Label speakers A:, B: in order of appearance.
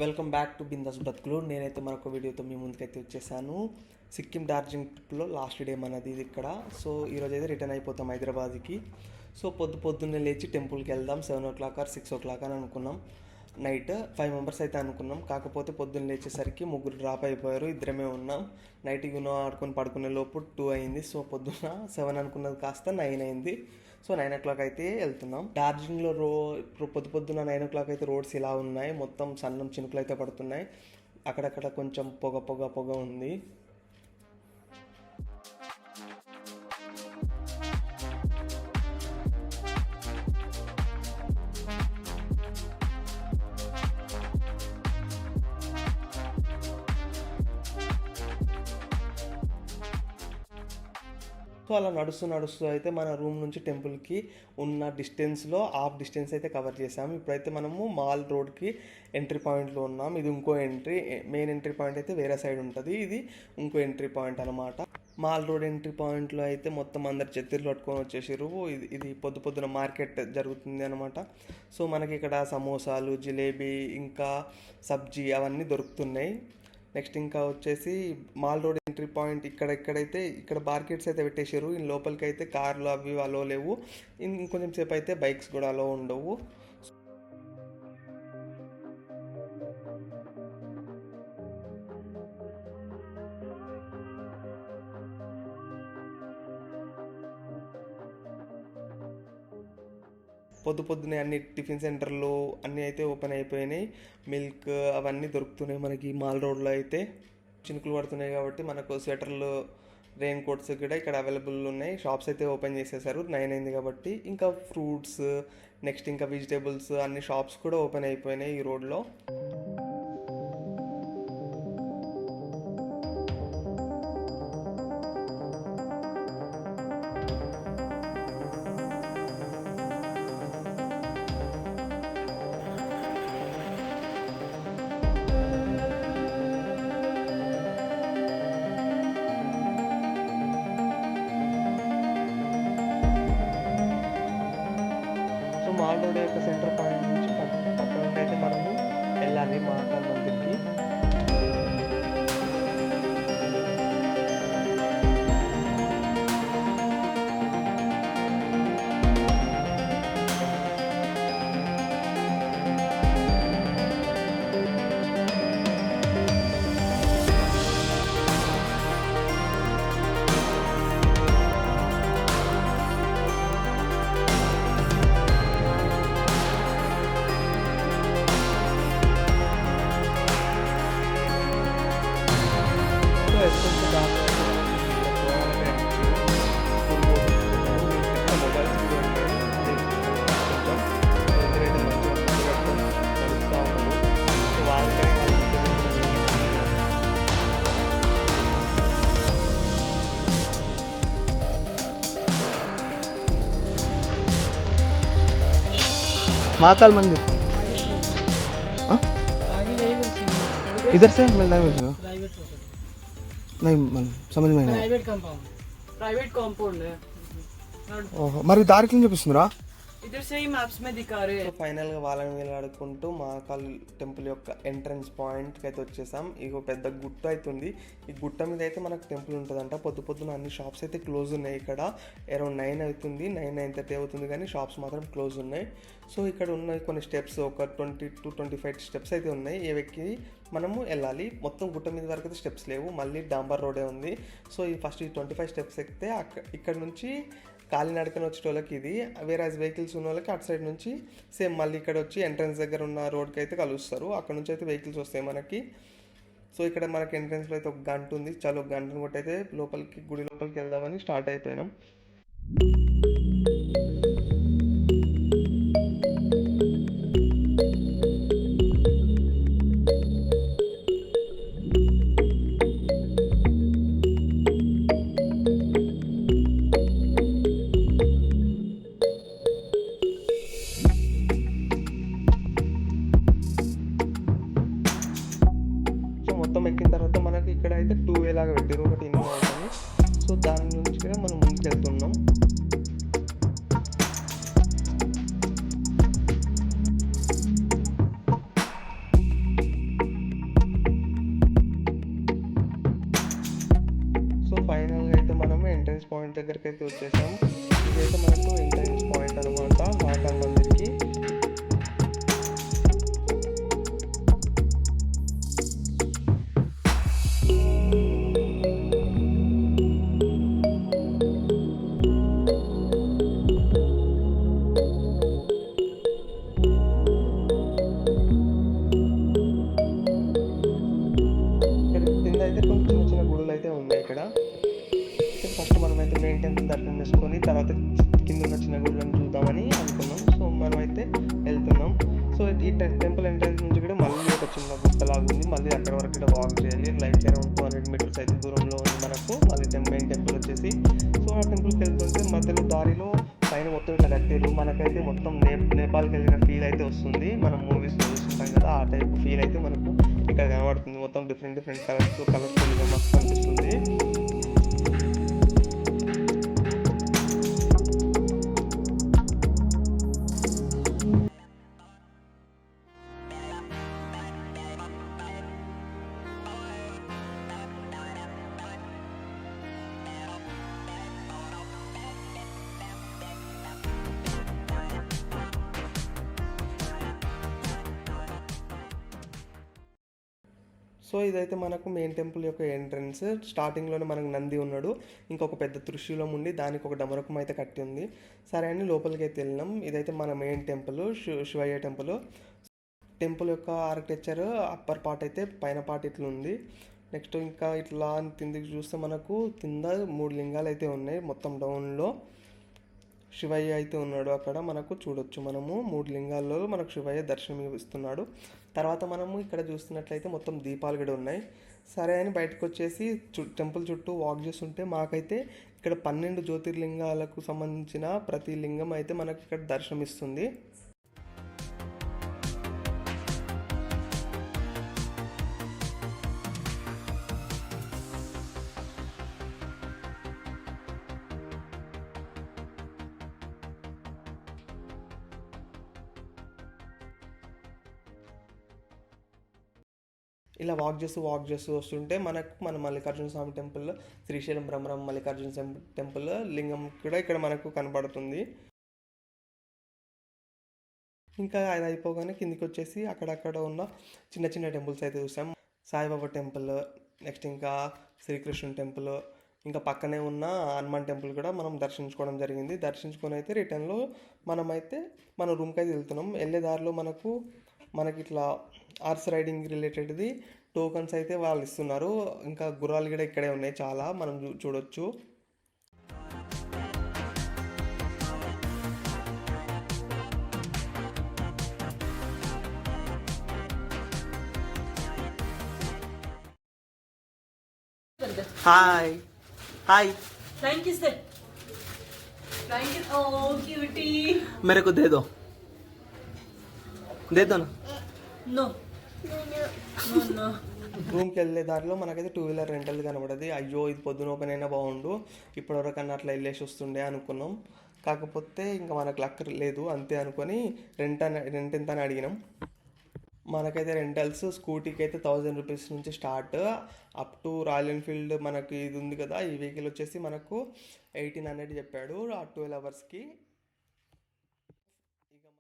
A: Welcome back to bindaas బ్రతుకులు. నేనైతే మరొక వీడియోతో మీ ముందుకైతే వచ్చేసాను. సిక్కిం డార్జిలింగ్ ట్రిప్లో లాస్ట్ డే మనది ఇది ఇక్కడ. సో ఈరోజు అయితే రిటర్న్ అయిపోతాం హైదరాబాద్కి. సో పొద్దున్నే లేచి టెంపుల్కి వెళ్దాం 7 or 6 అని అనుకున్నాం. నైట్ 5 మెంబర్స్ అయితే అనుకున్నాం. కాకపోతే పొద్దున్న లేచేసరికి ముగ్గురు డ్రాప్ అయిపోయారు, ఇద్దరమే ఉన్నాం. నైట్ ఆడుకొని పడుకునే లోపు 2 అయింది. సో పొద్దున్న 7 అనుకున్నది కాస్త 9 అయింది. సో 9 అయితే వెళ్తున్నాం. డార్జిలింగ్లో పొద్దున్న 9 అయితే రోడ్స్ ఇలా ఉన్నాయి. మొత్తం సన్నం చినుకులు అయితే పడుతున్నాయి. అక్కడక్కడ కొంచెం పొగ ఉంది. సో అలా నడుస్తూ అయితే మన రూమ్ నుంచి టెంపుల్కి ఉన్న డిస్టెన్స్లో హాఫ్ డిస్టెన్స్ అయితే కవర్ చేసాము. ఇప్పుడైతే మనము మాల్ రోడ్కి ఎంట్రీ పాయింట్లో ఉన్నాం. ఇది ఇంకో మెయిన్ ఎంట్రీ పాయింట్ అయితే వేరే సైడ్ ఉంటుంది. ఇది ఇంకో ఎంట్రీ పాయింట్ అనమాట. మాల్ రోడ్ ఎంట్రీ పాయింట్లో అయితే మొత్తం అందరు చెత్తీలు పట్టుకొని వచ్చేసారు. ఇది పొద్దున మార్కెట్ జరుగుతుంది అనమాట. సో మనకి ఇక్కడ సమోసాలు, జిలేబీ, ఇంకా సబ్జీ అవన్నీ దొరుకుతున్నాయి. నెక్స్ట్ ఇంకా వచ్చేసి మాల్ రోడ్ ఎంట్రీ పాయింట్ ఇక్కడ మార్కెట్స్ అయితే పెట్టేశారు. ఈ లోపలికి అయితే కార్లు అవి అలో లేవు. ఇంకొంచెం సేపు అయితే బైక్స్ కూడా అలో ఉండవు. పొద్దున్నే అన్ని టిఫిన్ సెంటర్లు అన్నీ అయితే ఓపెన్ అయిపోయినాయి. మిల్క్ అవన్నీ దొరుకుతున్నాయి మనకి మాల్ రోడ్లో అయితే. చినుకులు పడుతున్నాయి కాబట్టి మనకు స్వెటర్లు, రెయిన్ కోట్స్ కూడా ఇక్కడ అవైలబుల్ ఉన్నాయి. షాప్స్ అయితే ఓపెన్ చేసేసారు 9 అయింది కాబట్టి. ఇంకా ఫ్రూట్స్, నెక్స్ట్ ఇంకా వెజిటేబుల్స్ అన్ని షాప్స్ కూడా ఓపెన్ అయిపోయినాయి ఈ రోడ్లో. మాల్ రోడ్ యొక్క సెంటర్ పాయింట్ నుంచి పక్కన అయితే మనము వెళ్ళాలి మహాకాల్ మందిర్కి. महाकाल मंदिर इधर से नहीं समझ में
B: प्राइवेट कंपाउंड है।
A: ओहो మరి దారి ఎట్లా చూపిస్తుందిరా?
B: इधर से ही मैप्स में दिखा रहे हैं.
A: ఫైనల్గా వాళ్ళని వీలాడుకుంటూ మహాకాల్ టెంపుల్ యొక్క ఎంట్రన్స్ పాయింట్కి అయితే వచ్చేసాం. ఇగో పెద్ద గుట్ట అవుతుంది. ఈ గుట్ట మీద అయితే మనకు టెంపుల్ ఉంటుందంట. పొద్దున అన్ని షాప్స్ అయితే క్లోజ్ ఉన్నాయి. ఇక్కడ అరౌండ్ 9 అవుతుంది, 9:30 అవుతుంది, కానీ షాప్స్ మాత్రం క్లోజ్ ఉన్నాయి. సో ఇక్కడ ఉన్న కొన్ని స్టెప్స్, ఒక 20 to 25 స్టెప్స్ అయితే ఉన్నాయి. ఇవెక్కి మనము వెళ్ళాలి. మొత్తం గుట్ట మీద వరకు అయితే స్టెప్స్ లేవు, మళ్ళీ డాంబర్ రోడే ఉంది. సో ఈ ఫస్ట్ 25 స్టెప్స్ ఎక్కితే ఇక్కడ నుంచి కాలినడకన వచ్చేటోళ్ళకి ఇది, వేరే వెహికల్స్ ఉన్న వాళ్ళకి అటు సైడ్ నుంచి సేమ్ మళ్ళీ ఇక్కడ వచ్చి ఎంట్రన్స్ దగ్గర ఉన్న రోడ్కి అయితే కలుస్తారు. అక్కడ నుంచి అయితే వెహికల్స్ వస్తాయి మనకి. సో ఇక్కడ మనకి ఎంట్రన్స్లో అయితే ఒక గంట ఉంది. చాలా ఒక గంటను కొట్టి అయితే గుడి లోపలికి వెళ్దామని స్టార్ట్ అయిపోయినాం. మొత్తం ఎక్కిన తర్వాత మనకి ఇక్కడ అయితే 2 వే లాగా పెట్టారు, ఒకటి ఇన్వా ఉంటుంది. సో దాని నుంచి మనం ముందుకు వెళ్తున్నాం. దగ్గరికి అయితే వచ్చేసాం. ఇదైతే మనకు ఎంట్రన్స్ పాయింట్ అనమాట మహాకాల్ మందిర్కి. ఇక్కడ కింద అయితే కొన్ని చిన్న చిన్న గుడులు అయితే ఉన్నాయి ఇక్కడ. ఫస్ట్ మనమైతే మెయిన్ టెంపుల్ దర్శనం చేసుకొని తర్వాత కింద ఉన్న చిన్న గుడులను చూద్దామని అనుకున్నాం. సో మనమైతే వెళ్తున్నాం. సో ఈ టెంపుల్ ఎంట్రన్స్ నుంచి కూడా మళ్ళీ ఒక చిన్న గుట్టలాగా ఉంది. మళ్ళీ అక్కడ వరకు ఇక్కడ వాక్ చేయాలి. లైక్ అరౌండ్ 200 మీటర్స్ అయితే దూరంలో ఉంది మనకు మళ్ళీ మెయిన్ టెంపుల్ వచ్చేసి. సో ఆ టెంపుల్కి వెళ్తుంటే మధ్యలో దారిలో పైన మొత్తం ఇట్లా కట్టారు. మనకైతే మొత్తం నేపాల్కి వెళ్ళిన ఫీల్ అయితే వస్తుంది. మనం మూవీస్లో చూస్తుంటాం కదా, ఆ టైప్ ఫీల్ అయితే మనకు ఇక్కడ కనబడుతుంది. మొత్తం డిఫరెంట్ కలర్ఫుల్గా మస్తు అనిపిస్తుంది. సో ఇదైతే మనకు మెయిన్ టెంపుల్ యొక్క ఎంట్రన్స్. స్టార్టింగ్లోనే మనకు నంది ఉన్నాడు, ఇంకొక పెద్ద త్రిశూలం ఉండి దానికి ఒక డమరకం అయితే కట్టి ఉంది. సరే అని లోపలికి అయితే వెళ్ళినాం. ఇదైతే మన main temple, Shivayya temple. Temple యొక్క ఆర్కిటెక్చర్ అప్పర్ పార్ట్ అయితే పైన పార్ట్ ఇట్లా ఉంది. నెక్స్ట్ ఇంకా ఇట్లా కిందికి చూస్తే మనకు కింద 3 లింగాలు అయితే ఉన్నాయి. మొత్తం డౌన్లో శివయ్య అయితే ఉన్నాడు. అక్కడ మనకు చూడొచ్చు, మనము 3 లింగాల్లో మనకు శివయ్య దర్శనం ఇస్తున్నాడు. తర్వాత మనము ఇక్కడ చూస్తున్నట్లయితే మొత్తం దీపాలు కూడా ఉన్నాయి. సరే అని బయటకు వచ్చేసి టెంపుల్ చుట్టూ వాక్ చేస్తుంటే మాకైతే ఇక్కడ 12 జ్యోతిర్లింగాలకు సంబంధించిన ప్రతి లింగం అయితే మనకు ఇక్కడ దర్శనం ఇస్తుంది. ఇలా వాక్ చేస్తూ వస్తుంటే మన మల్లికార్జున స్వామి టెంపుల్, శ్రీశైలం బ్రహ్మరం మల్లికార్జున టెంపుల్ లింగం కూడా ఇక్కడ మనకు కనబడుతుంది. ఇంకా అది అయిపోగానే కిందికి వచ్చేసి అక్కడక్కడ ఉన్న చిన్న చిన్న టెంపుల్స్ అయితే చూసాం. సాయిబాబా టెంపుల్, నెక్స్ట్ ఇంకా శ్రీకృష్ణుని టెంపుల్, ఇంకా పక్కనే ఉన్న హనుమాన్ టెంపుల్ కూడా మనం దర్శించుకోవడం జరిగింది. దర్శించుకొని అయితే రిటర్న్లో మనమైతే మన రూమ్కి అయితే వెళ్తున్నాం. వెళ్ళే దారిలో మనకి ఇట్లా హార్స్ రైడింగ్ రిలేటెడ్ది టోకన్స్ అయితే వాళ్ళు ఇస్తున్నారు. ఇంకా గుర్రాలు కూడా ఇక్కడే ఉన్నాయి చాలా, మనం చూడొచ్చు. Hi hi
B: Thank you, sir. Thank you. Oh, cutie.
A: मेरे को दे दो ना.
B: No. No.
A: రూమ్కి వెళ్ళే దారిలో మనకైతే 2 వీలర్ రెంటల్ కనబడది. అయ్యో ఇది పొద్దున ఓపెన్ అయినా బాగుండు, ఇప్పటివరకన్నా అట్లా వెళ్ళేసి వస్తుండే అనుకున్నాం. కాకపోతే ఇంకా మనకు లక్ లేదు, అంతే అనుకొని రెంట్ ఎంత అని అడిగినాం. మనకైతే రెంటల్స్ స్కూటీకి అయితే 1000 రూపీస్ నుంచి start up to royal Enfield. మనకి ఇది ఉంది కదా, ఈ వెహికల్ వచ్చేసి మనకు 1800 చెప్పాడు ఆ 12 అవర్స్కి.